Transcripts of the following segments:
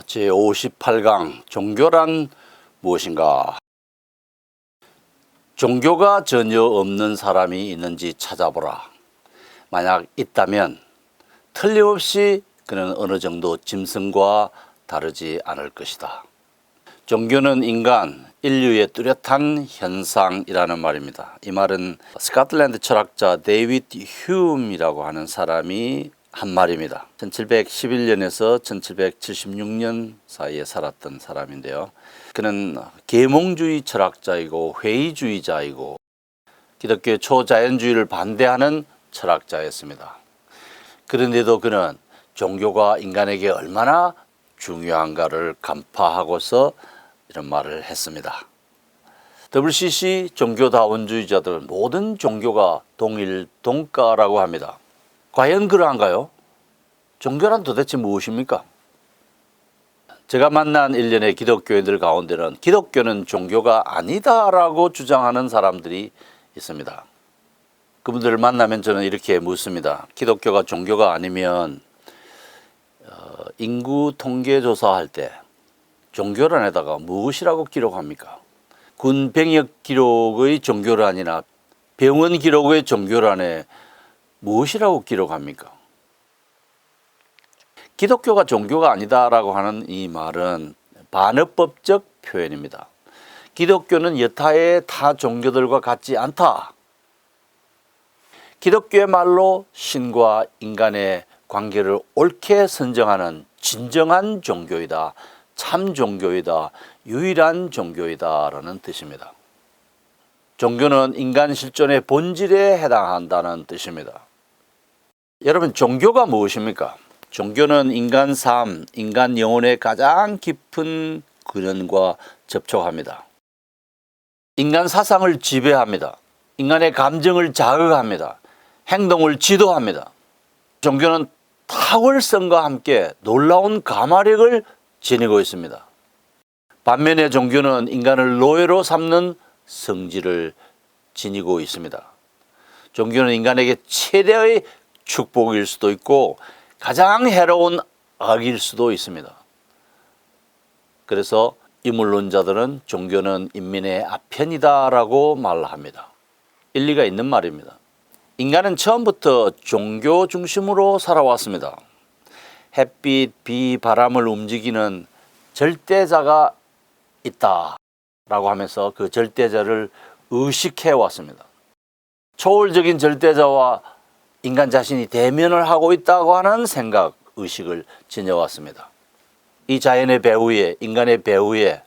제58강 종교란 무엇인가? 종교가 전혀 없는 사람이 있는지 찾아보라. 만약 있다면 틀림없이 그는 어느 정도 짐승과 다르지 않을 것이다. 종교는 인류의 뚜렷한 현상이라는 말입니다. 이 말은 스코틀랜드 철학자 데이비드 휴음이라고 하는 사람이 한 말입니다. 1711년에서 1776년 사이에 살았던 사람인데요. 그는 계몽주의 철학자이고 회의주의자이고 기독교의 초자연주의를 반대하는 철학자였습니다. 그런데도 그는 종교가 인간에게 얼마나 중요한가를 간파하고서 이런 말을 했습니다. WCC 종교다원주의자들은 모든 종교가 동일동가라고 합니다. 과연 그러한가요? 종교란 도대체 무엇입니까? 제가 만난 일련의 기독교인들 가운데는 기독교는 종교가 아니다라고 주장하는 사람들이 있습니다. 그분들을 만나면 저는 이렇게 묻습니다. 기독교가 종교가 아니면 인구 통계 조사할 때 종교란에다가 무엇이라고 기록합니까? 군 병역 기록의 종교란이나 병원 기록의 종교란에 무엇이라고 기록합니까? 기독교가 종교가 아니다라고 하는 이 말은 반어법적 표현입니다. 기독교는 여타의 타 종교들과 같지 않다. 기독교의 말로 신과 인간의 관계를 옳게 선정하는 진정한 종교이다, 참 종교이다, 유일한 종교이다라는 뜻입니다. 종교는 인간 실존의 본질에 해당한다는 뜻입니다. 여러분, 종교가 무엇입니까? 종교는 인간 삶, 인간 영혼의 가장 깊은 근원과 접촉합니다. 인간 사상을 지배합니다. 인간의 감정을 자극합니다. 행동을 지도합니다. 종교는 탁월성과 함께 놀라운 가마력을 지니고 있습니다. 반면에 종교는 인간을 노예로 삼는 성질을 지니고 있습니다. 종교는 인간에게 최대의 축복일 수도 있고 가장 해로운 악일 수도 있습니다. 그래서 인물론자들은 종교는 인민의 아편이다라고 말합니다. 일리가 있는 말입니다. 인간은 처음부터 종교 중심으로 살아왔습니다. 햇빛, 비, 바람을 움직이는 절대자가 있다라고 하면서 그 절대자를 의식해 왔습니다. 초월적인 절대자와 인간 자신이 대면을 하고 있다고 하는 생각, 의식을 지녀왔습니다. 이 자연의 배후에, 인간의 배후에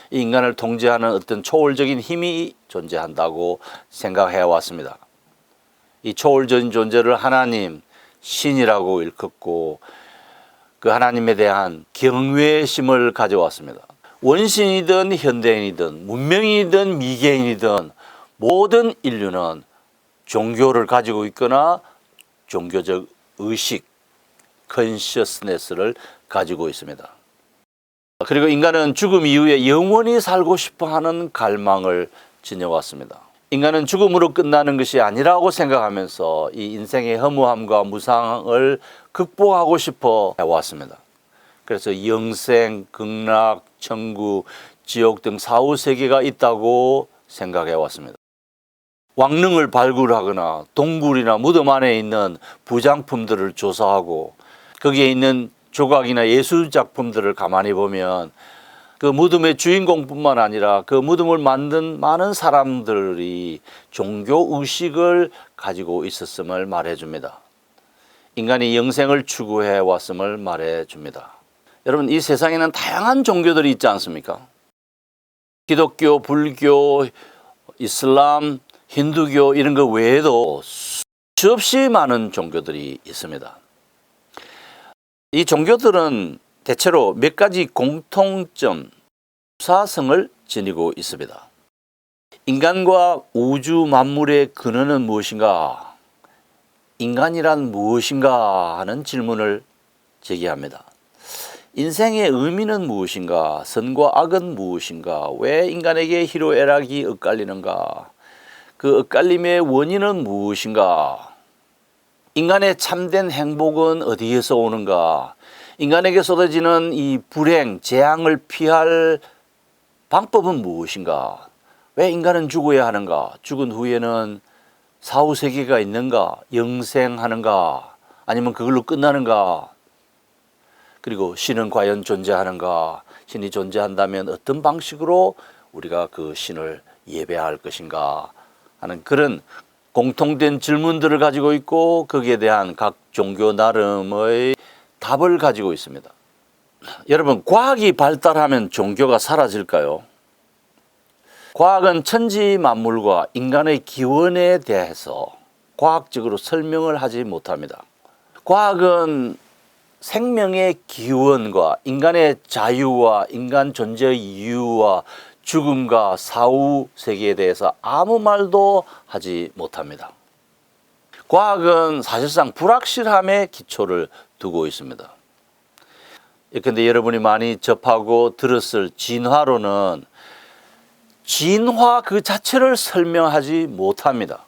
이 인간을 통제하는 어떤 초월적인 힘이 존재한다고 생각해 왔습니다. 이 초월적인 존재를 하나님, 신이라고 일컫고 그 하나님에 대한 경외심을 가져왔습니다. 원신이든 현대인이든 문명인이든 미개인이든 모든 인류는 종교를 가지고 있거나 종교적 의식, 컨셔스네스를 가지고 있습니다. 그리고 인간은 죽음 이후에 영원히 살고 싶어하는 갈망을 지녀왔습니다. 인간은 죽음으로 끝나는 것이 아니라고 생각하면서 이 인생의 허무함과 무상을 극복하고 싶어 해왔습니다. 그래서 영생, 극락, 천국, 지옥 등 사후세계가 있다고 생각해 왔습니다. 왕릉을 발굴하거나 동굴이나 무덤 안에 있는 부장품들을 조사하고 거기에 있는 조각이나 예술작품들을 가만히 보면 그 무덤의 주인공뿐만 아니라 그 무덤을 만든 많은 사람들이 종교의식을 가지고 있었음을 말해줍니다. 인간이 영생을 추구해 왔음을 말해줍니다. 여러분, 이 세상에는 다양한 종교들이 있지 않습니까? 기독교, 불교, 이슬람, 힌두교 이런 것 외에도 수없이 많은 종교들이 있습니다. 이 종교들은 대체로 몇 가지 공통점, 사성을 지니고 있습니다. 인간과 우주 만물의 근원은 무엇인가? 인간이란 무엇인가 하는 질문을 제기합니다. 인생의 의미는 무엇인가? 선과 악은 무엇인가? 왜 인간에게 희로애락이 엇갈리는가? 그 엇갈림의 원인은 무엇인가? 인간의 참된 행복은 어디에서 오는가? 인간에게 쏟아지는 이 불행, 재앙을 피할 방법은 무엇인가? 왜 인간은 죽어야 하는가? 죽은 후에는 사후세계가 있는가? 영생하는가? 아니면 그걸로 끝나는가? 그리고 신은 과연 존재하는가? 신이 존재한다면 어떤 방식으로 우리가 그 신을 예배할 것인가? 하는 그런 공통된 질문들을 가지고 있고 거기에 대한 각 종교 나름의 답을 가지고 있습니다. 여러분, 과학이 발달하면 종교가 사라질까요? 과학은 천지 만물과 인간의 기원에 대해서 과학적으로 설명을 하지 못합니다. 과학은 생명의 기원과 인간의 자유와 인간 존재의 이유와 죽음과 사후 세계에 대해서 아무 말도 하지 못합니다. 과학은 사실상 불확실함에 기초를 두고 있습니다. 그런데 여러분이 많이 접하고 들었을 진화론은 진화 그 자체를 설명하지 못합니다.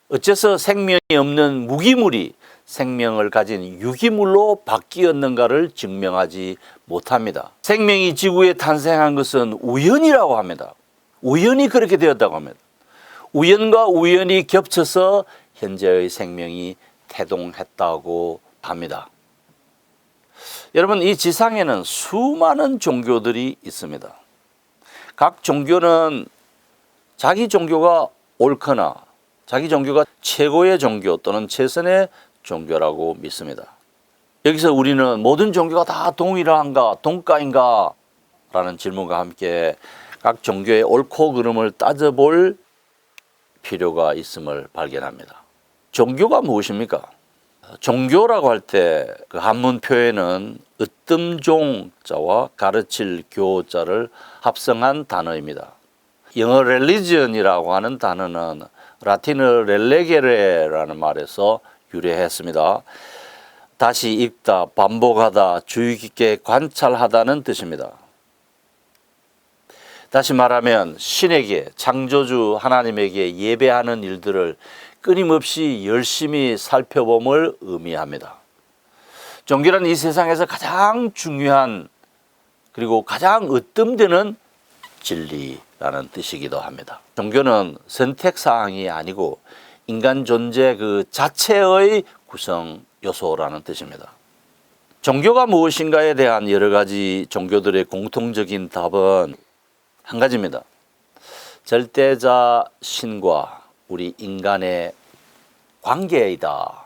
어째서 생명이 없는 무기물이 생명을 가진 유기물로 바뀌었는가를 증명하지 못합니다. 생명이 지구에 탄생한 것은 우연이라고 합니다. 우연히 그렇게 되었다고 합니다. 우연과 우연이 겹쳐서 현재의 생명이 태동했다고 합니다. 여러분, 이 지상에는 수많은 종교들이 있습니다. 각 종교는 자기 종교가 옳거나 자기 종교가 최고의 종교 또는 최선의 종교라고 믿습니다. 여기서 우리는 모든 종교가 다 동일한가, 동가인가? 라는 질문과 함께 각 종교의 옳고 그름을 따져볼 필요가 있음을 발견합니다. 종교가 무엇입니까? 종교라고 할 때 그 한문 표현은 으뜸종자와 가르칠 교자를 합성한 단어입니다. 영어 religion이라고 하는 단어는 라틴어 렐레게레라는 말에서 유래했습니다. 다시 읽다, 반복하다, 주의 깊게 관찰하다는 뜻입니다. 다시 말하면 신에게, 창조주 하나님에게 예배하는 일들을 끊임없이 열심히 살펴봄을 의미합니다. 종교는 이 세상에서 가장 중요한 그리고 가장 으뜸되는 진리라는 뜻이기도 합니다. 종교는 선택사항이 아니고 인간 존재 그 자체의 구성 요소라는 뜻입니다. 종교가 무엇인가에 대한 여러 가지 종교들의 공통적인 답은 한 가지입니다. 절대자 신과 우리 인간의 관계이다.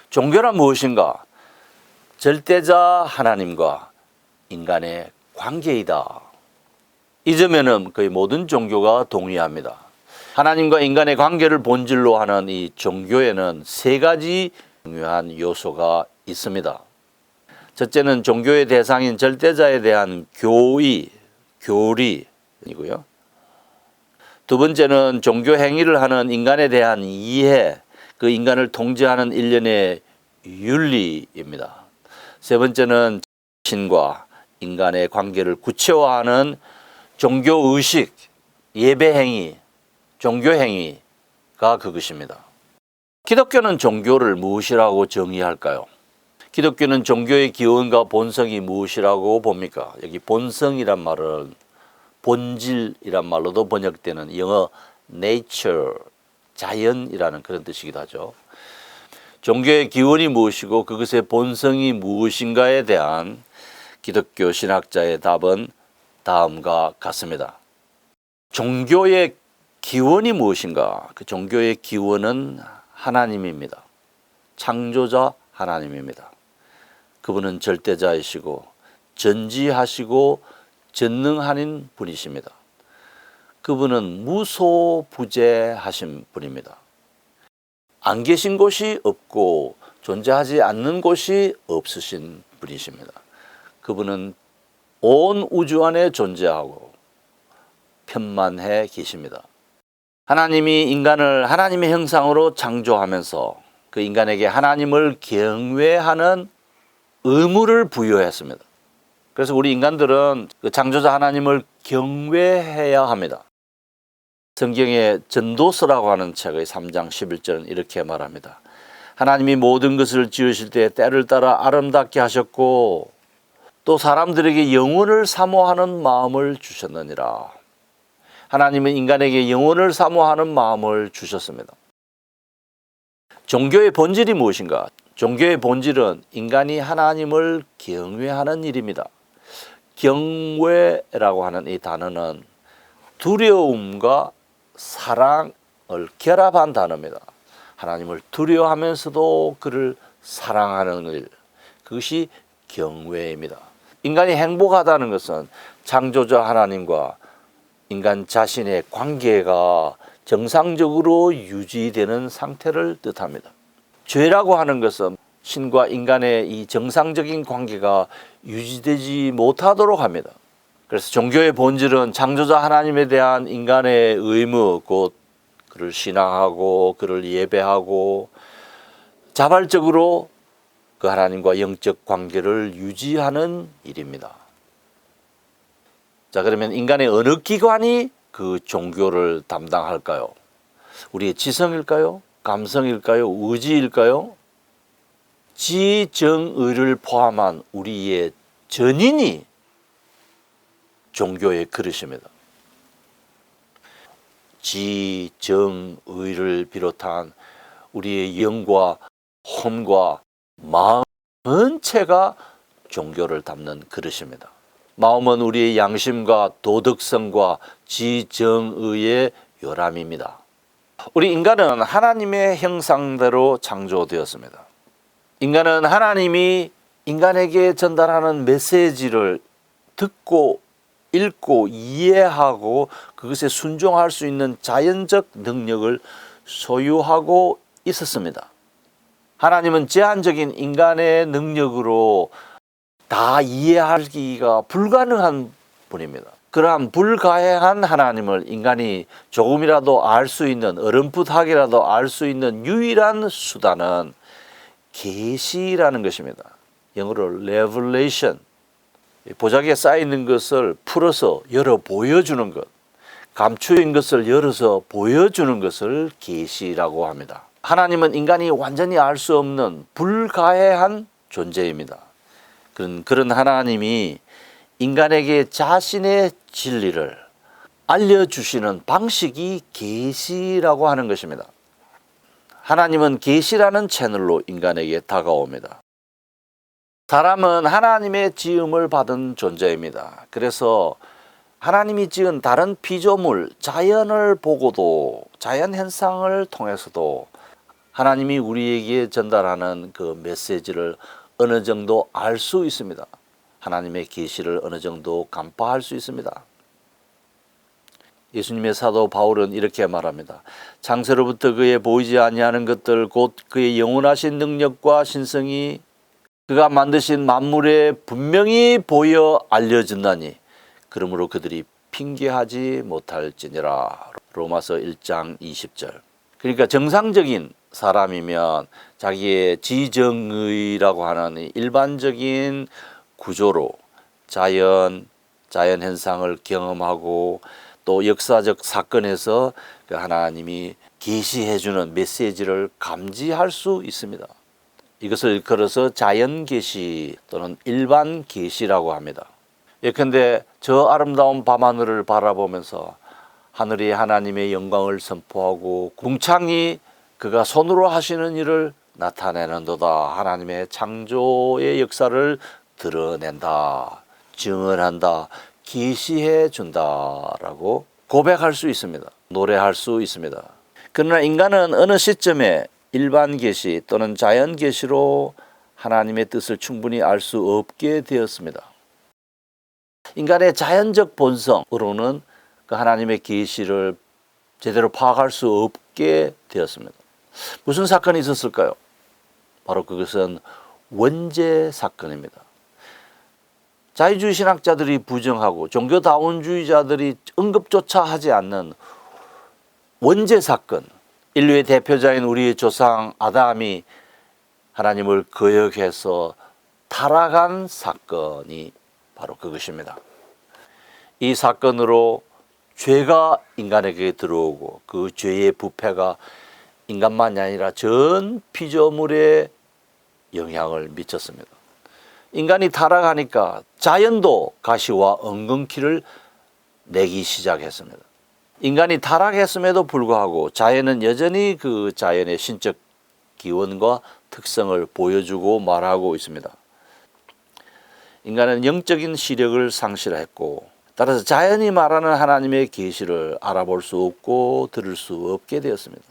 종교란 무엇인가? 절대자 하나님과 인간의 관계이다. 이 점에는 거의 모든 종교가 동의합니다. 하나님과 인간의 관계를 본질로 하는 이 종교에는 세 가지 중요한 요소가 있습니다. 첫째는 종교의 대상인 절대자에 대한 교리이고요. 두 번째는 종교 행위를 하는 인간에 대한 이해, 그 인간을 통제하는 일련의 윤리입니다. 세 번째는 신과 인간의 관계를 구체화하는 종교의식, 예배행위, 종교행위가 그것입니다. 기독교는 종교를 무엇이라고 정의할까요? 기독교는 종교의 기원과 본성이 무엇이라고 봅니까? 여기 본성이란 말은 본질이란 말로도 번역되는 영어 nature, 자연이라는 그런 뜻이기도 하죠. 종교의 기원이 무엇이고 그것의 본성이 무엇인가에 대한 기독교 신학자의 답은 다음과 같습니다. 종교의 기원이 무엇인가? 그 종교의 기원은 하나님입니다. 창조자 하나님입니다. 그분은 절대자이시고 전지하시고 전능하신 분이십니다. 그분은 무소부재하신 분입니다. 안 계신 곳이 없고 존재하지 않는 곳이 없으신 분이십니다. 그분은 온 우주 안에 존재하고 편만해 계십니다. 하나님이 인간을 하나님의 형상으로 창조하면서 그 인간에게 하나님을 경외하는 의무를 부여했습니다. 그래서 우리 인간들은 그 창조자 하나님을 경외해야 합니다. 성경의 전도서라고 하는 책의 3장 11절은 이렇게 말합니다. 하나님이 모든 것을 지으실 때 때를 따라 아름답게 하셨고 또 사람들에게 영혼을 사모하는 마음을 주셨느니라. 하나님은 인간에게 영혼을 사모하는 마음을 주셨습니다. 종교의 본질이 무엇인가? 종교의 본질은 인간이 하나님을 경외하는 일입니다. 경외라고 하는 이 단어는 두려움과 사랑을 결합한 단어입니다. 하나님을 두려워하면서도 그를 사랑하는 일, 그것이 경외입니다. 인간이 행복하다는 것은 창조자 하나님과 인간 자신의 관계가 정상적으로 유지되는 상태를 뜻합니다. 죄라고 하는 것은 신과 인간의 이 정상적인 관계가 유지되지 못하도록 합니다. 그래서 종교의 본질은 창조자 하나님에 대한 인간의 의무, 곧 그를 신앙하고 그를 예배하고 자발적으로 그 하나님과 영적 관계를 유지하는 일입니다. 자, 그러면 인간의 어느 기관이 그 종교를 담당할까요? 우리의 지성일까요? 감성일까요? 의지일까요? 지정의를 포함한 우리의 전인이 종교의 그릇입니다. 지정의를 비롯한 우리의 영과 혼과 마음 전체가 종교를 담는 그릇입니다. 마음은 우리의 양심과 도덕성과 지정의의 요람입니다. 우리 인간은 하나님의 형상대로 창조되었습니다. 인간은 하나님이 인간에게 전달하는 메시지를 듣고 읽고 이해하고 그것에 순종할 수 있는 자연적 능력을 소유하고 있었습니다. 하나님은 제한적인 인간의 능력으로 다 이해하기가 불가능한 분입니다. 그러한 불가해한 하나님을 인간이 조금이라도 알 수 있는, 어렴풋하게라도 알 수 있는 유일한 수단은 계시라는 것입니다. 영어로 revelation, 보자기에 쌓여있는 것을 풀어서 열어 보여주는 것, 감추인 것을 열어서 보여주는 것을 계시라고 합니다. 하나님은 인간이 완전히 알 수 없는 불가해한 존재입니다. 그런 하나님이 인간에게 자신의 진리를 알려주시는 방식이 계시라고 하는 것입니다. 하나님은 계시라는 채널로 인간에게 다가옵니다. 사람은 하나님의 지음을 받은 존재입니다. 그래서 하나님이 지은 다른 피조물, 자연을 보고도, 자연 현상을 통해서도 하나님이 우리에게 전달하는 그 메시지를 어느 정도 알 수 있습니다. 하나님의 계시를 어느 정도 간파할 수 있습니다. 예수님의 사도 바울은 이렇게 말합니다. 창세로부터 그의 보이지 아니하는 것들 곧 그의 영원하신 능력과 신성이 그가 만드신 만물에 분명히 보여 알려진다니 그러므로 그들이 핑계하지 못할지니라. 로마서 1장 20절. 그러니까 정상적인 사람이면 자기의 지정의라고 하는 일반적인 구조로 자연 현상을 경험하고 또 역사적 사건에서 그 하나님이 계시해 주는 메시지를 감지할 수 있습니다. 이것을 일컬어서 자연 계시 또는 일반 계시라고 합니다. 예컨대 저 아름다운 밤하늘을 바라보면서 하늘이 하나님의 영광을 선포하고 궁창이 그가 손으로 하시는 일을 나타내는도다. 하나님의 창조의 역사를 드러낸다, 증언한다, 계시해 준다라고 고백할 수 있습니다. 노래할 수 있습니다. 그러나 인간은 어느 시점에 일반 계시 또는 자연 계시로 하나님의 뜻을 충분히 알 수 없게 되었습니다. 인간의 자연적 본성으로는 그 하나님의 계시를 제대로 파악할 수 없게 되었습니다. 무슨 사건이 있었을까요? 바로 그것은 원죄 사건입니다. 자유주의 신학자들이 부정하고 종교다원주의자들이 언급조차 하지 않는 원죄 사건, 인류의 대표자인 우리의 조상 아담이 하나님을 거역해서 타락한 사건이 바로 그것입니다. 이 사건으로 죄가 인간에게 들어오고 그 죄의 부패가 인간만이 아니라 전 피조물에 영향을 미쳤습니다. 인간이 타락하니까 자연도 가시와 엉겅퀴를 내기 시작했습니다. 인간이 타락했음에도 불구하고 자연은 여전히 그 자연의 신적 기원과 특성을 보여주고 말하고 있습니다. 인간은 영적인 시력을 상실했고 따라서 자연이 말하는 하나님의 계시를 알아볼 수 없고 들을 수 없게 되었습니다.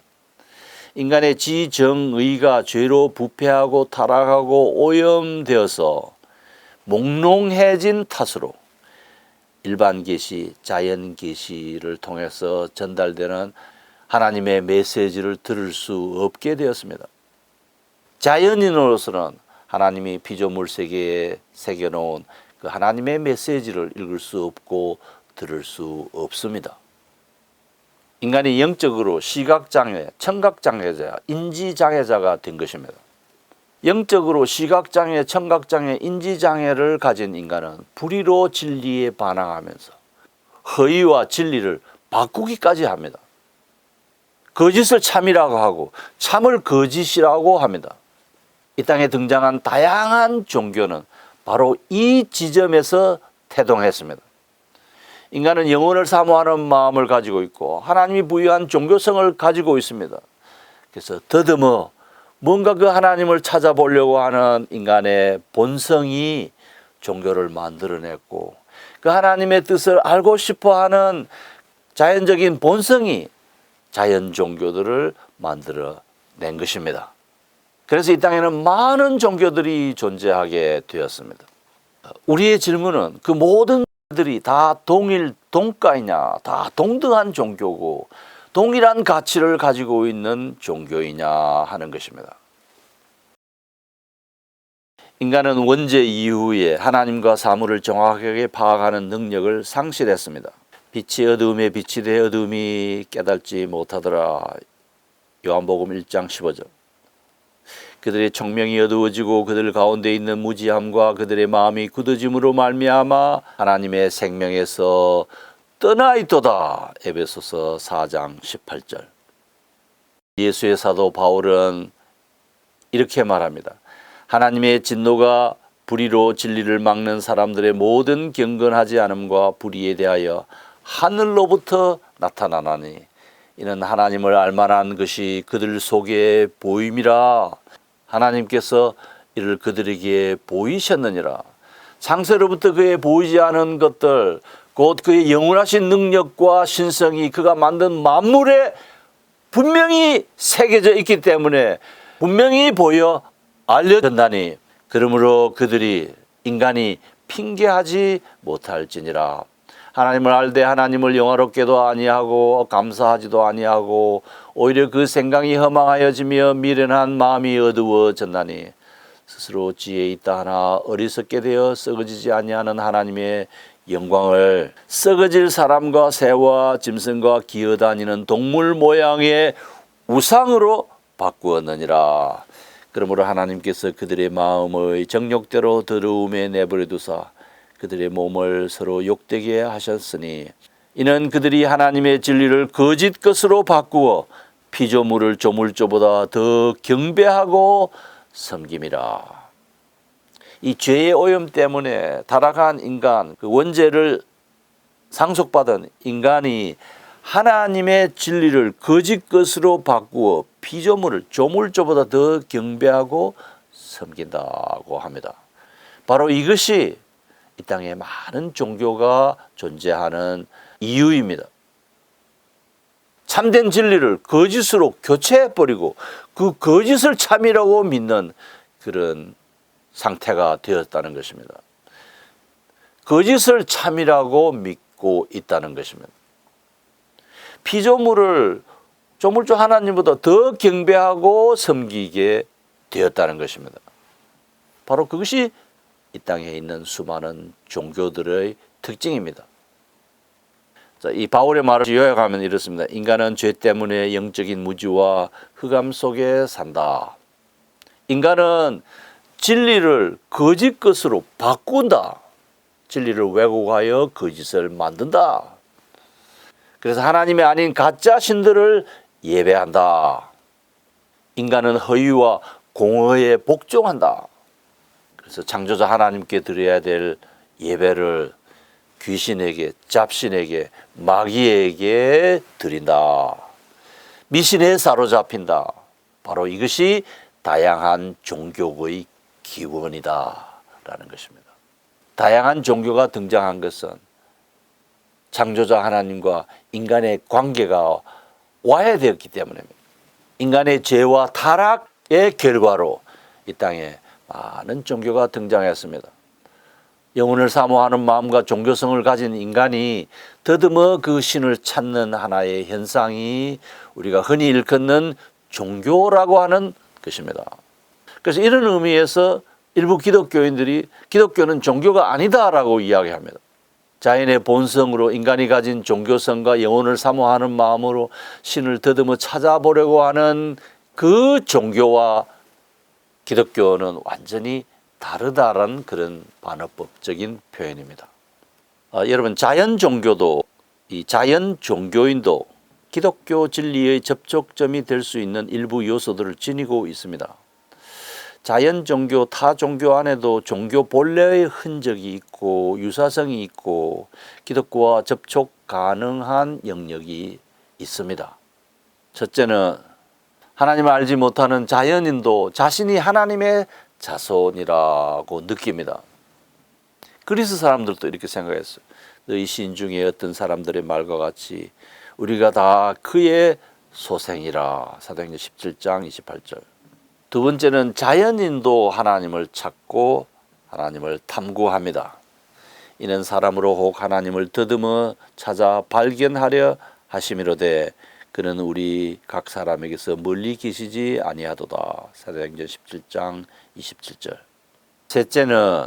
인간의 지정의가 죄로 부패하고 타락하고 오염되어서 몽롱해진 탓으로 일반 계시, 자연 계시를 통해서 전달되는 하나님의 메시지를 들을 수 없게 되었습니다. 자연인으로서는 하나님이 피조물 세계에 새겨놓은 그 하나님의 메시지를 읽을 수 없고 들을 수 없습니다. 인간이 영적으로 시각장애, 청각장애자, 인지장애자가 된 것입니다. 영적으로 시각장애, 청각장애, 인지장애를 가진 인간은 불의로 진리에 반항하면서 허위와 진리를 바꾸기까지 합니다. 거짓을 참이라고 하고 참을 거짓이라고 합니다. 이 땅에 등장한 다양한 종교는 바로 이 지점에서 태동했습니다. 인간은 영혼을 사모하는 마음을 가지고 있고 하나님이 부여한 종교성을 가지고 있습니다. 그래서 더듬어 뭔가 그 하나님을 찾아보려고 하는 인간의 본성이 종교를 만들어냈고 그 하나님의 뜻을 알고 싶어하는 자연적인 본성이 자연 종교들을 만들어낸 것입니다. 그래서 이 땅에는 많은 종교들이 존재하게 되었습니다. 우리의 질문은 그 모든 들이 다 동일 동가이냐, 다 동등한 종교고 동일한 가치를 가지고 있는 종교이냐 하는 것입니다. 인간은 원죄 이후에 하나님과 사물을 정확하게 파악하는 능력을 상실했습니다. 빛이 어두움에 빛이 돼 어두움이 깨닫지 못하더라. 요한복음 1장 15절. 그들의 청명이 어두워지고 그들 가운데 있는 무지함과 그들의 마음이 굳어짐으로 말미암아 하나님의 생명에서 떠나 있도다. 에베소서 4장 18절. 예수의 사도 바울은 이렇게 말합니다. 하나님의 진노가 불의로 진리를 막는 사람들의 모든 경건하지 않음과 불의에 대하여 하늘로부터 나타나나니 이는 하나님을 알만한 것이 그들 속에 보임이라. 하나님께서 이를 그들에게 보이셨느니라. 창세로부터 그에 보이지 않은 것들 곧 그의 영원하신 능력과 신성이 그가 만든 만물에 분명히 새겨져 있기 때문에 분명히 보여 알려졌나니 그러므로 그들이 인간이 핑계하지 못할지니라. 하나님을 알되 하나님을 영화롭게도 아니하고 감사하지도 아니하고 오히려 그 생각이 허망하여지며 미련한 마음이 어두워졌나니 스스로 지혜 있다 하나 어리석게 되어 썩어지지 아니하는 하나님의 영광을 썩어질 사람과 새와 짐승과 기어다니는 동물 모양의 우상으로 바꾸었느니라. 그러므로 하나님께서 그들의 마음의 정욕대로 더러움에 내버려 두사 그들의 몸을 서로 욕되게 하셨으니 이는 그들이 하나님의 진리를 거짓 것으로 바꾸어 피조물을 조물조보다 더 경배하고 섬김이라. 이 죄의 오염 때문에 타락한 인간, 그 원죄를 상속받은 인간이 하나님의 진리를 거짓 것으로 바꾸어 피조물을 조물조보다 더 경배하고 섬긴다고 합니다. 바로 이것이 이 땅에 많은 종교가 존재하는 이유입니다. 참된 진리를 거짓으로 교체해버리고 그 거짓을 참이라고 믿는 그런 상태가 되었다는 것입니다. 거짓을 참이라고 믿고 있다는 것입니다. 피조물을 조물주 하나님보다 더 경배하고 섬기게 되었다는 것입니다. 바로 그것이 이 땅에 있는 수많은 종교들의 특징입니다. 자, 이 바울의 말을 요약하면 이렇습니다. 인간은 죄 때문에 영적인 무지와 흑암 속에 산다. 인간은 진리를 거짓 것으로 바꾼다. 진리를 왜곡하여 거짓을 만든다. 그래서 하나님이 아닌 가짜 신들을 예배한다. 인간은 허위와 공허에 복종한다. 그래서 창조자 하나님께 드려야 될 예배를 귀신에게, 잡신에게, 마귀에게 드린다. 미신에 사로잡힌다. 바로 이것이 다양한 종교의 기원이다 라는 것입니다. 다양한 종교가 등장한 것은 창조자 하나님과 인간의 관계가 와해되었기 때문입니다. 인간의 죄와 타락의 결과로 이 땅에 많은 종교가 등장했습니다. 영혼을 사모하는 마음과 종교성을 가진 인간이 더듬어 그 신을 찾는 하나의 현상이 우리가 흔히 일컫는 종교라고 하는 것입니다. 그래서 이런 의미에서 일부 기독교인들이 기독교는 종교가 아니다라고 이야기합니다. 자연의 본성으로 인간이 가진 종교성과 영혼을 사모하는 마음으로 신을 더듬어 찾아보려고 하는 그 종교와 기독교는 완전히 다르다라는 그런 반어법적인 표현입니다. 여러분, 자연 종교도, 이 자연 종교인도 기독교 진리의 접촉점이 될 수 있는 일부 요소들을 지니고 있습니다. 자연 종교, 타 종교 안에도 종교 본래의 흔적이 있고 유사성이 있고 기독교와 접촉 가능한 영역이 있습니다. 첫째는 하나님을 알지 못하는 자연인도 자신이 하나님의 자손이라고 느낍니다. 그리스 사람들도 이렇게 생각했어요. 너희 시인 중에 어떤 사람들의 말과 같이 우리가 다 그의 소생이라. 사도행전 17장 28절. 두 번째는 자연인도 하나님을 찾고 하나님을 탐구합니다. 이는 사람으로 혹 하나님을 더듬어 찾아 발견하려 하심이로되 그는 우리 각 사람에게서 멀리 계시지 아니하도다. 사도행전 17장 27절. 셋째는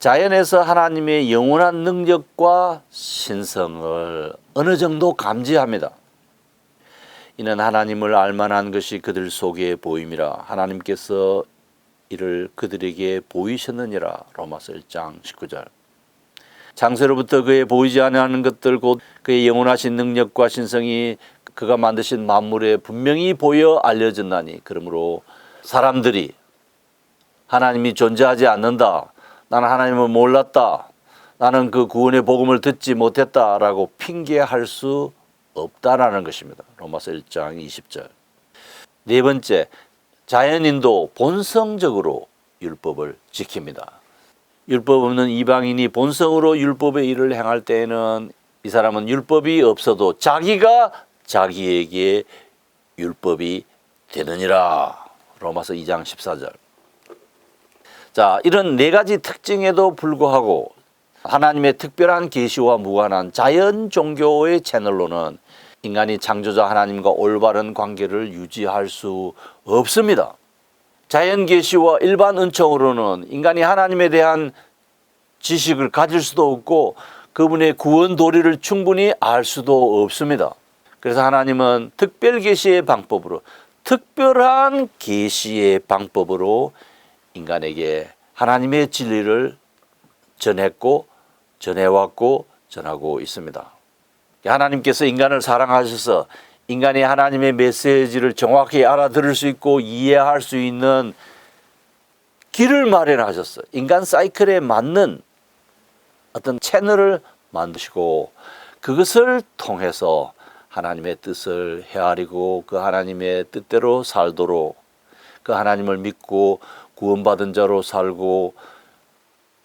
자연에서 하나님의 영원한 능력과 신성을 어느 정도 감지합니다. 이는 하나님을 알만한 것이 그들 속에 보임이라. 하나님께서 이를 그들에게 보이셨느니라. 로마서 1장 19절. 창세로부터 그의 보이지 않는 것들 곧 그의 영원하신 능력과 신성이 그가 만드신 만물에 분명히 보여 알려졌나니. 그러므로 사람들이 하나님이 존재하지 않는다, 나는 하나님을 몰랐다, 나는 그 구원의 복음을 듣지 못했다라고 핑계할 수 없다라는 것입니다. 로마서 1장 20절. 네 번째, 자연인도 본성적으로 율법을 지킵니다. 율법 없는 이방인이 본성으로 율법의 일을 행할 때에는 이 사람은 율법이 없어도 자기가 자기에게 율법이 되느니라. 로마서 2장 14절. 자, 이런 네 가지 특징에도 불구하고 하나님의 특별한 계시와 무관한 자연 종교의 채널로는 인간이 창조자 하나님과 올바른 관계를 유지할 수 없습니다. 자연 계시와 일반 은총으로는 인간이 하나님에 대한 지식을 가질 수도 없고 그분의 구원 도리를 충분히 알 수도 없습니다. 그래서 하나님은 특별 계시의 방법으로, 특별한 계시의 방법으로 인간에게 하나님의 진리를 전했고 전해왔고 전하고 있습니다. 하나님께서 인간을 사랑하셔서 인간이 하나님의 메시지를 정확히 알아들을 수 있고 이해할 수 있는 길을 마련하셨어요. 인간 사이클에 맞는 어떤 채널을 만드시고 그것을 통해서 하나님의 뜻을 헤아리고 그 하나님의 뜻대로 살도록, 그 하나님을 믿고 구원받은 자로 살고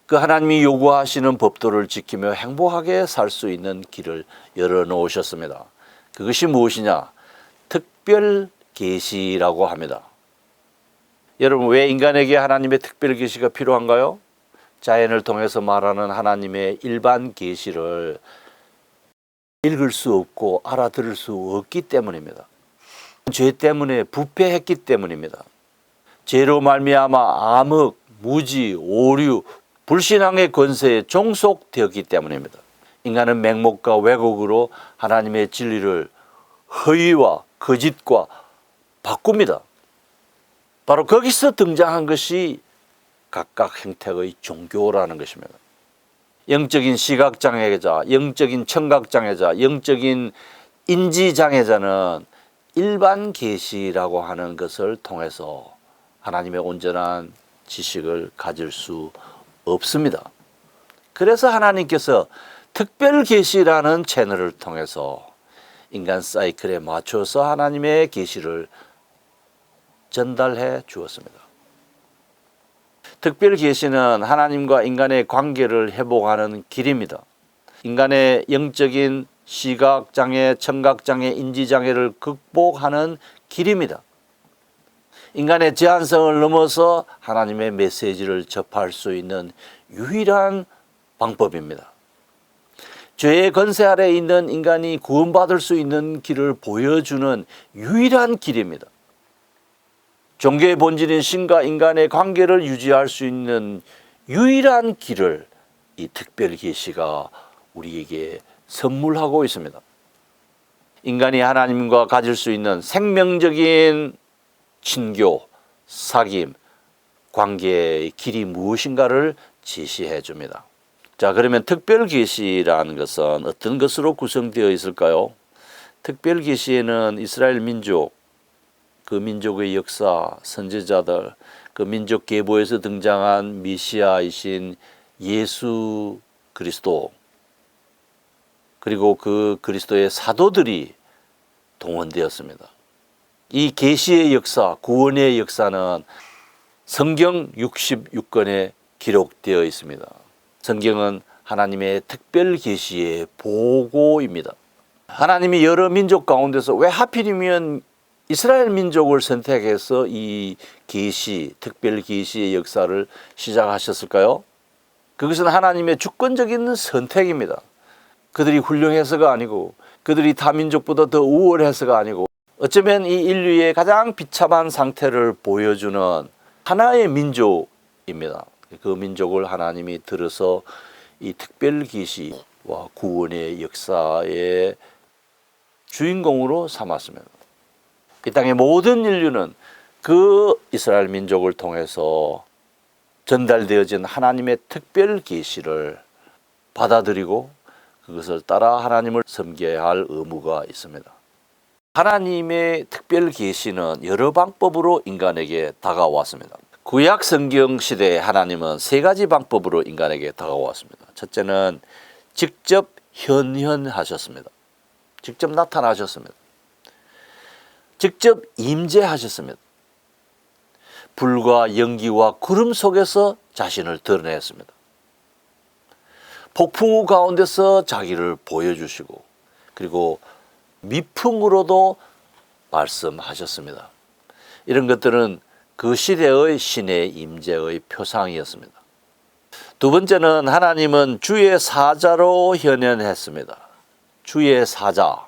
그 하나님이 요구하시는 법도를 지키며 행복하게 살 수 있는 길을 열어놓으셨습니다. 그것이 무엇이냐? 특별 계시라고 합니다. 여러분, 왜 인간에게 하나님의 특별 계시가 필요한가요? 자연을 통해서 말하는 하나님의 일반 계시를 읽을 수 없고 알아들을 수 없기 때문입니다. 죄 때문에 부패했기 때문입니다. 죄로 말미암아 암흑, 무지, 오류, 불신앙의 권세에 종속되었기 때문입니다. 인간은 맹목과 왜곡으로 하나님의 진리를 허위와 거짓과 바꿉니다. 바로 거기서 등장한 것이 각각 형태의 종교라는 것입니다. 영적인 시각장애자, 영적인 청각장애자, 영적인 인지장애자는 일반 계시라고 하는 것을 통해서 하나님의 온전한 지식을 가질 수 없습니다. 그래서 하나님께서 특별 계시라는 채널을 통해서 인간 사이클에 맞춰서 하나님의 계시를 전달해 주었습니다. 특별 계시는 하나님과 인간의 관계를 회복하는 길입니다. 인간의 영적인 시각장애, 청각장애, 인지장애를 극복하는 길입니다. 인간의 제한성을 넘어서 하나님의 메시지를 접할 수 있는 유일한 방법입니다. 죄의 권세 아래에 있는 인간이 구원받을 수 있는 길을 보여주는 유일한 길입니다. 종교의 본질인 신과 인간의 관계를 유지할 수 있는 유일한 길을 이 특별 계시가 우리에게 선물하고 있습니다. 인간이 하나님과 가질 수 있는 생명적인 친교, 사귐, 관계의 길이 무엇인가를 제시해 줍니다. 자, 그러면 특별 계시라는 것은 어떤 것으로 구성되어 있을까요? 특별 계시에는 이스라엘 민족, 그 민족의 역사, 선지자들, 그 민족 계보에서 등장한 메시아이신 예수 그리스도, 그리고 그 그리스도의 사도들이 동원되었습니다. 이 계시의 역사, 구원의 역사는 성경 66권에 기록되어 있습니다. 성경은 하나님의 특별 계시의 보고입니다. 하나님이 여러 민족 가운데서 왜 하필이면 이스라엘 민족을 선택해서 이 계시, 특별 계시의 역사를 시작하셨을까요? 그것은 하나님의 주권적인 선택입니다. 그들이 훌륭해서가 아니고, 그들이 타 민족보다 더 우월해서가 아니고, 어쩌면 이 인류의 가장 비참한 상태를 보여주는 하나의 민족입니다. 그 민족을 하나님이 들어서 이 특별 계시와 구원의 역사의 주인공으로 삼았습니다. 이 땅의 모든 인류는 그 이스라엘 민족을 통해서 전달되어진 하나님의 특별 계시를 받아들이고 그것을 따라 하나님을 섬겨야 할 의무가 있습니다. 하나님의 특별 계시는 여러 방법으로 인간에게 다가왔습니다. 구약 성경 시대에 하나님은 세 가지 방법으로 인간에게 다가왔습니다. 첫째는 직접 현현하셨습니다. 직접 나타나셨습니다. 직접 임재하셨습니다. 불과 연기와 구름 속에서 자신을 드러냈습니다. 폭풍우 가운데서 자기를 보여주시고, 그리고 미풍으로도 말씀하셨습니다. 이런 것들은 그 시대의 신의 임재의 표상이었습니다. 두 번째는 하나님은 주의 사자로 현현했습니다. 주의 사자.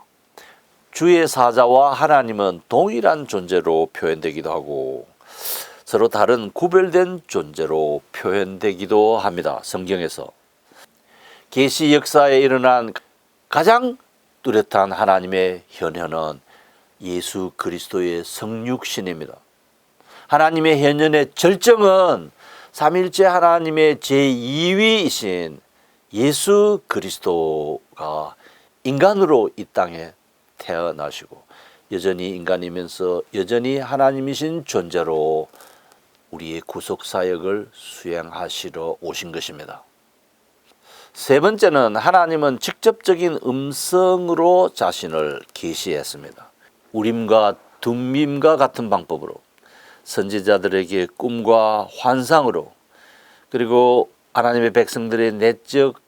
주의 사자와 하나님은 동일한 존재로 표현되기도 하고 서로 다른 구별된 존재로 표현되기도 합니다. 성경에서. 계시 역사에 일어난 가장 뚜렷한 하나님의 현현은 예수 그리스도의 성육신입니다. 하나님의 현현의 절정은 삼일째 하나님의 제2위이신 예수 그리스도가 인간으로 이 땅에 태어나시고 여전히 인간이면서 여전히 하나님이신 존재로 우리의 구속 사역을 수행하시러 오신 것입니다. 세 번째는 하나님은 직접적인 음성으로 자신을 계시했습니다. 우림과 둠밈과 같은 방법으로 선지자들에게 꿈과 환상으로 그리고 하나님의 백성들의 내적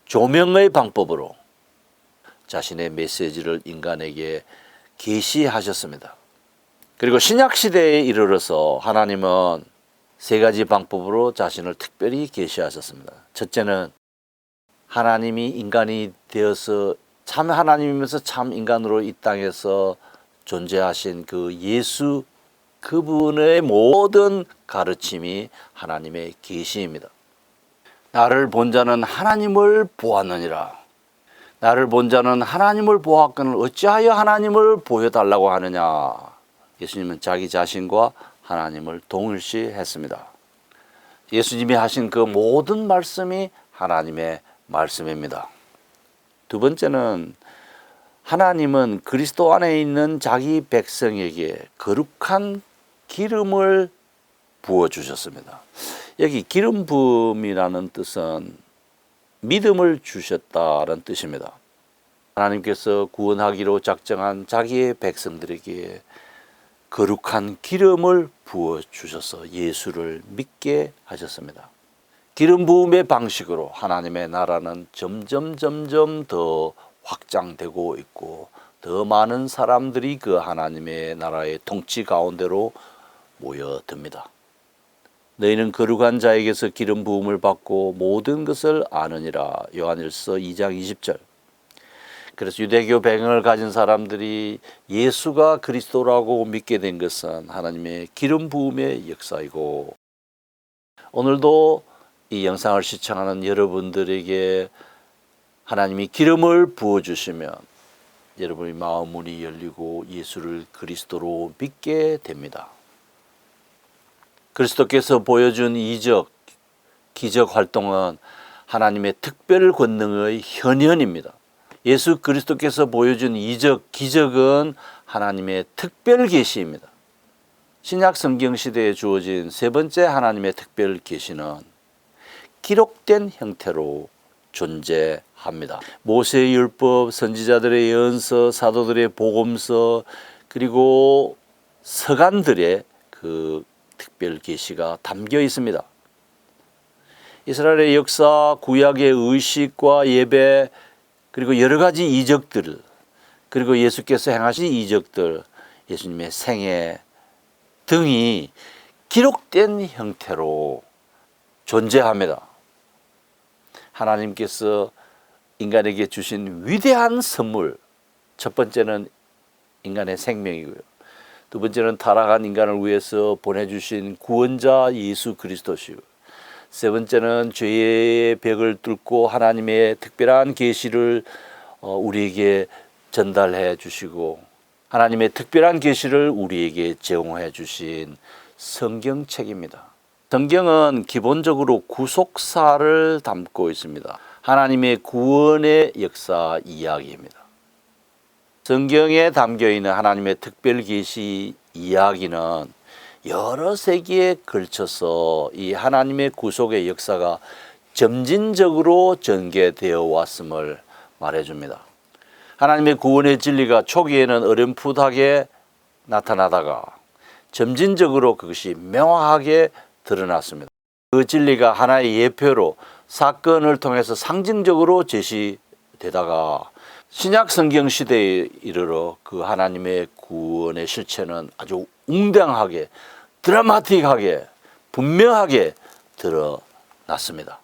조명의 방법으로 자신의 메시지를 인간에게 계시하셨습니다. 그리고 신약 시대에 이르러서 하나님은 세 가지 방법으로 자신을 특별히 계시하셨습니다. 첫째는 하나님이 인간이 되어서 참 하나님이면서 참 인간으로 이 땅에서 존재하신 그 예수 그분의 모든 가르침이 하나님의 계시입니다. 나를 본 자는 하나님을 보았느니라. 나를 본 자는 하나님을 보았거늘 어찌하여 하나님을 보여달라고 하느냐. 예수님은 자기 자신과 하나님을 동일시했습니다. 예수님이 하신 그 모든 말씀이 하나님의 말씀입니다. 두 번째는 하나님은 그리스도 안에 있는 자기 백성에게 거룩한 기름을 부어주셨습니다. 여기 기름 부음이라는 뜻은 믿음을 주셨다는 뜻입니다. 하나님께서 구원하기로 작정한 자기의 백성들에게 거룩한 기름을 부어주셔서 예수를 믿게 하셨습니다. 기름 부음의 방식으로 하나님의 나라는 점점 더 확장되고 있고 더 많은 사람들이 그 하나님의 나라의 통치 가운데로 모여듭니다. 너희는 거룩한 자에게서 기름 부음을 받고 모든 것을 아느니라. 요한일서 2장 20절. 그래서 유대교 배경을 가진 사람들이 예수가 그리스도라고 믿게 된 것은 하나님의 기름 부음의 역사이고, 오늘도 이 영상을 시청하는 여러분들에게 하나님이 기름을 부어주시면 여러분의 마음 문이 열리고 예수를 그리스도로 믿게 됩니다. 그리스도께서 보여준 이적, 기적 활동은 하나님의 특별 권능의 현현입니다. 예수 그리스도께서 보여준 이적, 기적은 하나님의 특별 계시입니다. 신약 성경 시대에 주어진 세 번째 하나님의 특별 계시는 기록된 형태로 존재합니다. 모세의 율법, 선지자들의 예언서, 사도들의 복음서, 그리고 서간들의 그 특별 계시가 담겨 있습니다. 이스라엘의 역사, 구약의 의식과 예배, 그리고 여러 가지 이적들, 그리고 예수께서 행하신 이적들, 예수님의 생애 등이 기록된 형태로 존재합니다. 하나님께서 인간에게 주신 위대한 선물, 첫 번째는 인간의 생명이고요. 두 번째는 타락한 인간을 위해서 보내주신 구원자 예수 그리스도시고, 세 번째는 죄의 벽을 뚫고 하나님의 특별한 계시를 우리에게 전달해 주시고 하나님의 특별한 계시를 우리에게 제공해 주신 성경책입니다. 성경은 기본적으로 구속사를 담고 있습니다. 하나님의 구원의 역사 이야기입니다. 성경에 담겨있는 하나님의 특별 계시 이야기는 여러 세기에 걸쳐서 이 하나님의 구속의 역사가 점진적으로 전개되어 왔음을 말해줍니다. 하나님의 구원의 진리가 초기에는 어렴풋하게 나타나다가 점진적으로 그것이 명확하게 드러났습니다. 그 진리가 하나의 예표로 사건을 통해서 상징적으로 제시되다가 신약 성경 시대에 이르러 그 하나님의 구원의 실체는 아주 웅장하게, 드라마틱하게, 분명하게 드러났습니다.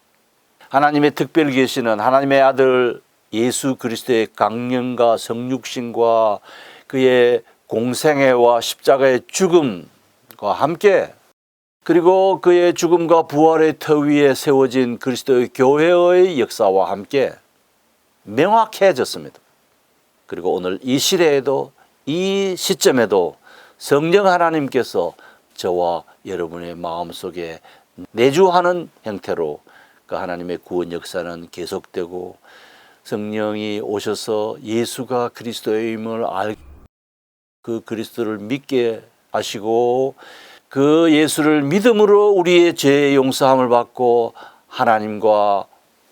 하나님의 특별 계시는 하나님의 아들 예수 그리스도의 강령과 성육신과 그의 공생애와 십자가의 죽음과 함께, 그리고 그의 죽음과 부활의 터 위에 세워진 그리스도의 교회의 역사와 함께 명확해졌습니다. 그리고 오늘 이 시대에도, 이 시점에도 성령 하나님께서 저와 여러분의 마음속에 내주하는 형태로 그 하나님의 구원 역사는 계속되고, 성령이 오셔서 예수가 그리스도임을 알고 그 그리스도를 믿게 하시고, 그 예수를 믿음으로 우리의 죄의 용서함을 받고 하나님과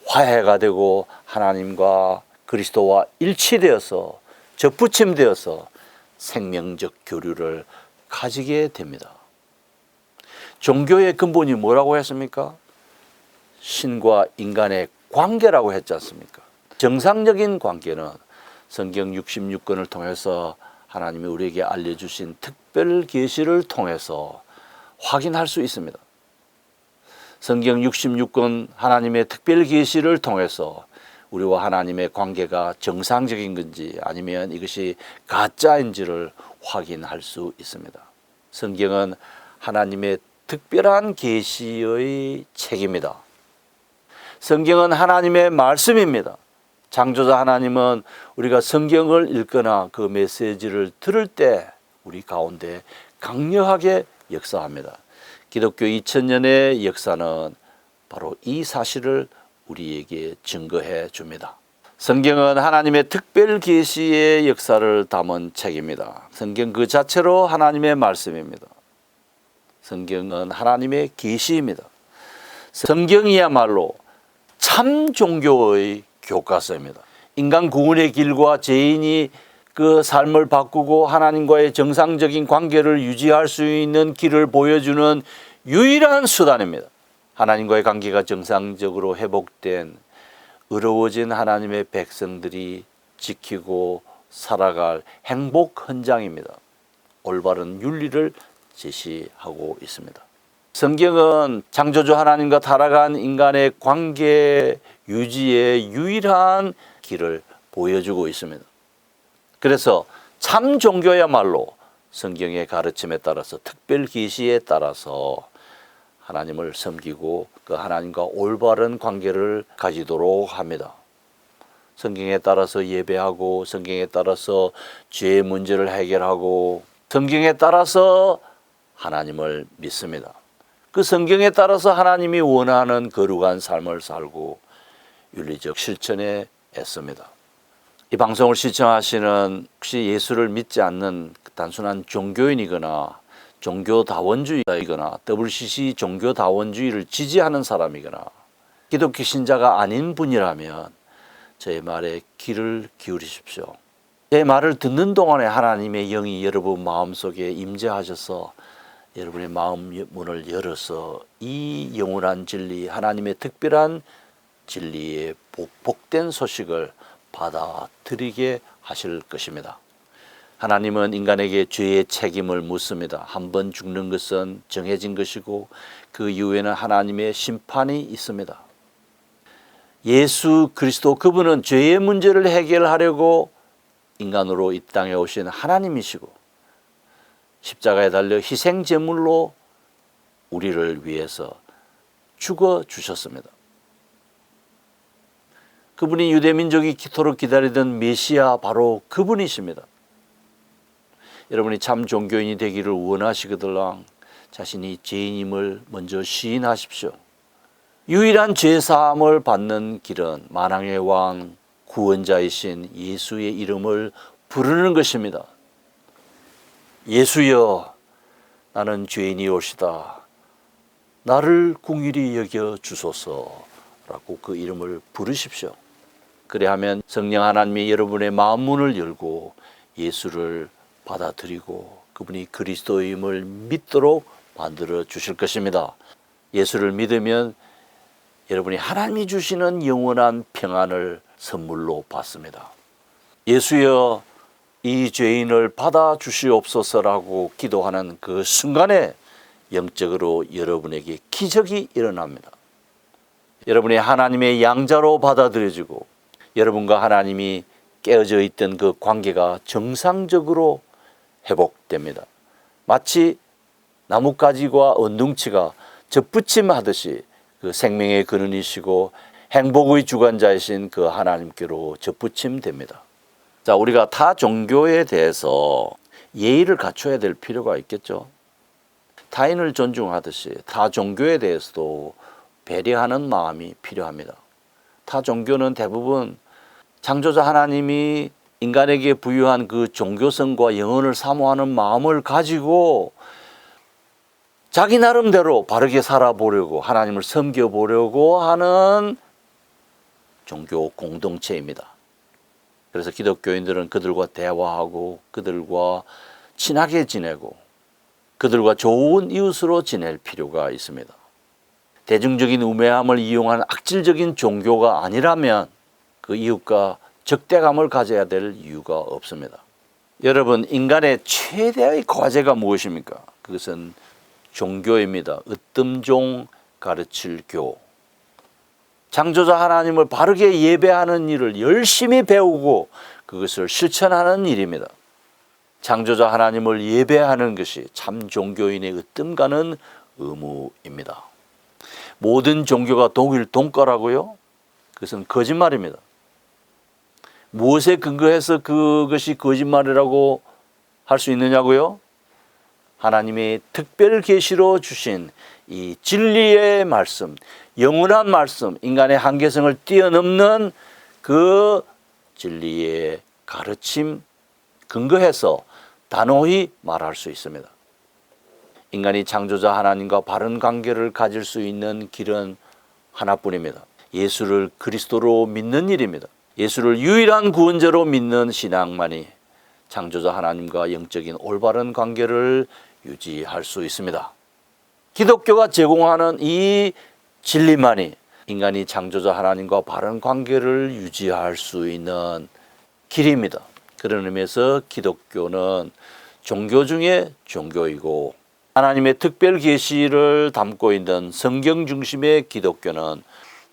화해가 되고 하나님과 그리스도와 일치되어서 접붙임되어서 생명적 교류를 가지게 됩니다. 종교의 근본이 뭐라고 했습니까? 신과 인간의 관계라고 했지 않습니까? 정상적인 관계는 성경 66권을 통해서 하나님이 우리에게 알려주신 특별 계시를 통해서 확인할 수 있습니다. 성경 66권 하나님의 특별 계시를 통해서 우리와 하나님의 관계가 정상적인 건지 아니면 이것이 가짜인지를 확인할 수 있습니다. 성경은 하나님의 특별한 계시의 책입니다. 성경은 하나님의 말씀입니다. 창조자 하나님은 우리가 성경을 읽거나 그 메시지를 들을 때 우리 가운데 강력하게 역사합니다. 기독교 2000년의 역사는 바로 이 사실을 우리에게 증거해 줍니다. 성경은 하나님의 특별 계시의 역사를 담은 책입니다. 성경 그 자체로 하나님의 말씀입니다. 성경은 하나님의 계시입니다. 성경이야말로 참 종교의 교과서입니다. 인간 구원의 길과 죄인이 그 삶을 바꾸고 하나님과의 정상적인 관계를 유지할 수 있는 길을 보여주는 유일한 수단입니다. 하나님과의 관계가 정상적으로 회복된 의로워진 하나님의 백성들이 지키고 살아갈 행복 헌장입니다. 올바른 윤리를 제시하고 있습니다. 성경은 창조주 하나님과 타락한 인간의 관계 유지의 유일한 길을 보여주고 있습니다. 그래서 참 종교야말로 성경의 가르침에 따라서 특별 계시에 따라서 하나님을 섬기고 그 하나님과 올바른 관계를 가지도록 합니다. 성경에 따라서 예배하고 성경에 따라서 죄의 문제를 해결하고 성경에 따라서 하나님을 믿습니다. 그 성경에 따라서 하나님이 원하는 거룩한 삶을 살고 윤리적 실천에 애씁니다. 이 방송을 시청하시는 혹시 예수를 믿지 않는 단순한 종교인이거나 종교다원주의이거나 WCC 종교다원주의를 지지하는 사람이거나 기독교 신자가 아닌 분이라면 제 말에 귀를 기울이십시오. 제 말을 듣는 동안에 하나님의 영이 여러분 마음속에 임재하셔서 여러분의 마음 문을 열어서 이 영원한 진리, 하나님의 특별한 진리의 복된 소식을 받아들이게 하실 것입니다. 하나님은 인간에게 죄의 책임을 묻습니다. 한 번 죽는 것은 정해진 것이고 그 이후에는 하나님의 심판이 있습니다. 예수 그리스도 그분은 죄의 문제를 해결하려고 인간으로 이 땅에 오신 하나님이시고 십자가에 달려 희생제물로 우리를 위해서 죽어주셨습니다. 그분이 유대민족이 기토록 기다리던 메시아 바로 그분이십니다. 여러분이 참 종교인이 되기를 원하시거들랑 자신이 죄인임을 먼저 시인하십시오. 유일한 죄사함을 받는 길은 만왕의 왕 구원자이신 예수의 이름을 부르는 것입니다. 예수여, 나는 죄인이옵시다. 나를 긍휼히 여겨 주소서라고 그 이름을 부르십시오. 그래야면 성령 하나님이 여러분의 마음 문을 열고 예수를 받아들이고 그분이 그리스도임을 믿도록 만들어 주실 것입니다. 예수를 믿으면 여러분이 하나님이 주시는 영원한 평안을 선물로 받습니다. 예수여, 이 죄인을 받아 주시옵소서라고 기도하는 그 순간에 영적으로 여러분에게 기적이 일어납니다. 여러분이 하나님의 양자로 받아들여지고 여러분과 하나님이 깨어져 있던 그 관계가 정상적으로 회복됩니다. 마치 나뭇가지와 언둥치가 접붙임하듯이 그 생명의 근원이시고 행복의 주관자이신 그 하나님께로 접붙임됩니다. 자, 우리가 타 종교에 대해서 예의를 갖춰야 될 필요가 있겠죠. 타인을 존중하듯이 타 종교에 대해서도 배려하는 마음이 필요합니다. 타 종교는 대부분 창조자 하나님이 인간에게 부여한 그 종교성과 영혼을 사모하는 마음을 가지고 자기 나름대로 바르게 살아보려고 하나님을 섬겨보려고 하는 종교 공동체입니다. 그래서 기독교인들은 그들과 대화하고 그들과 친하게 지내고 그들과 좋은 이웃으로 지낼 필요가 있습니다. 대중적인 우매함을 이용한 악질적인 종교가 아니라면 그 이웃과 적대감을 가져야 될 이유가 없습니다. 여러분, 인간의 최대의 과제가 무엇입니까? 그것은 종교입니다. 으뜸종 가르칠 교. 창조자 하나님을 바르게 예배하는 일을 열심히 배우고 그것을 실천하는 일입니다. 창조자 하나님을 예배하는 것이 참 종교인의 으뜸 가는 의무입니다. 모든 종교가 동일 동가라고요? 그것은 거짓말입니다. 무엇에 근거해서 그것이 거짓말이라고 할 수 있느냐고요? 하나님의 특별 계시로 주신 이 진리의 말씀, 영원한 말씀, 인간의 한계성을 뛰어넘는 그 진리의 가르침 근거해서 단호히 말할 수 있습니다. 인간이 창조자 하나님과 바른 관계를 가질 수 있는 길은 하나뿐입니다. 예수를 그리스도로 믿는 일입니다. 예수를 유일한 구원자로 믿는 신앙만이 창조자 하나님과 영적인 올바른 관계를 유지할 수 있습니다. 기독교가 제공하는 이 진리만이 인간이 창조자 하나님과 바른 관계를 유지할 수 있는 길입니다. 그런 의미에서 기독교는 종교 중에 종교이고 하나님의 특별 계시를 담고 있는 성경 중심의 기독교는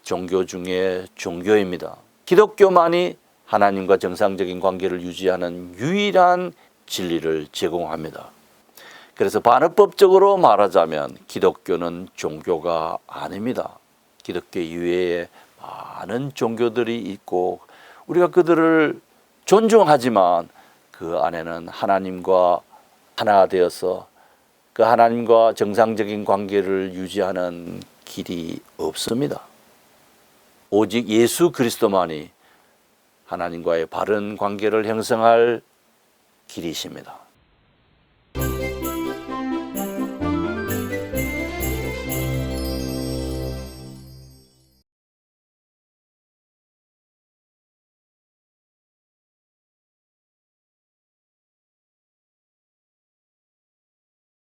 종교 중에 종교입니다. 기독교만이 하나님과 정상적인 관계를 유지하는 유일한 진리를 제공합니다. 그래서 반어법적으로 말하자면 기독교는 종교가 아닙니다. 기독교 이외에 많은 종교들이 있고 우리가 그들을 존중하지만 그 안에는 하나님과 하나가 되어서 그 하나님과 정상적인 관계를 유지하는 길이 없습니다. 오직 예수 그리스도만이 하나님과의 바른 관계를 형성할 길이십니다.